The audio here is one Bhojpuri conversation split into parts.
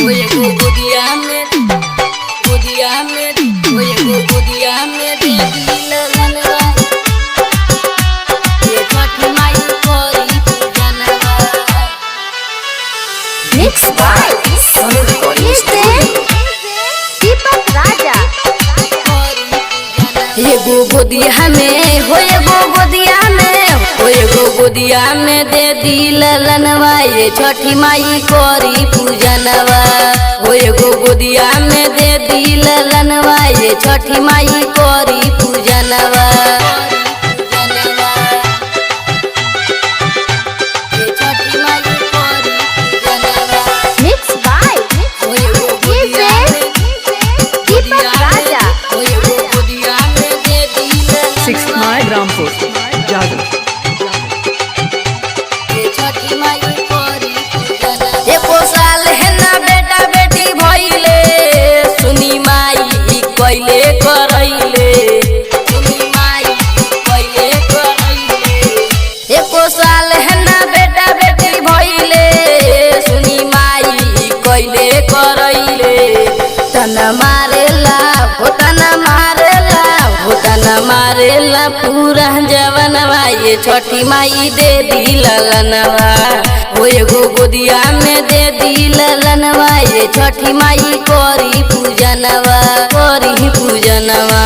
ओए गोदिया में ओए गोदिया में दे दिल ललनवा ये छठी माई कोरी पूजनवा। मिक्स बाय दीपक राजा। एगो गोदिया में हो एगो गोदिया में हो एगो गोदिया में दे दिल ललनवा ये छठी माई कोरी पूजनवा। हो एगो गोदिया में दे दिल ललनवा ये छठी माई कोरी पूजनवा। मिक्स बाय दीपक राजा। 6 माइल रामपुर जागर। एको साल है ना बेटा बेटी भइले सुनी माई कइले करैले सुनी माई कइले करैले। एको साल है ना बेटा बेटी भइले सुनी माई कइले करैले। तना मारेला हो तना मारेला हो तना मारेला पूरा जवनवा ये छठी माई दे दिल ललनवा। हो एगो गोदिया में दे दिल ललनवा ये छठी माई कोरी पूजनवा कोरी पूजनवा।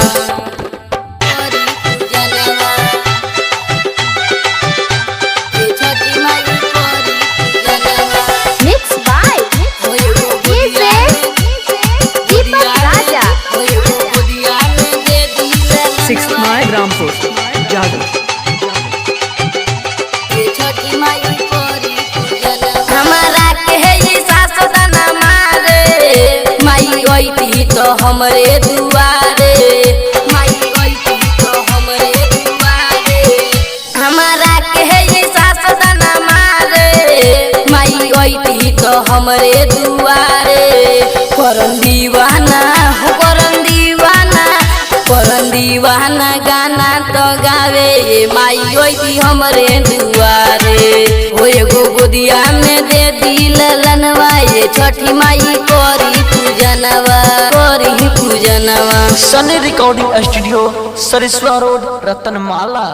मिक्स बाय दीपक राजा। 6 माइल रामपुर जागर। हमारा के ये सास दाना मारे माई ओइती तो हमरे दुआरे माई ओइती तो हमरे दुआरे। हमारा के ये सास दाना मारे माई ओइती तो हमरे दुआरे। करन दीवाना हो करन दीवाना गाना तो गावे ये माई ओइती हमरे दुआरे। हो एगो गोदिया में दे दिल ललनवा ये छठी माई कोरी पूजनवा कोरी पूजनवा। सनी रिकॉर्डिंग स्टूडियो सरिस्वा रोड रतनमाला।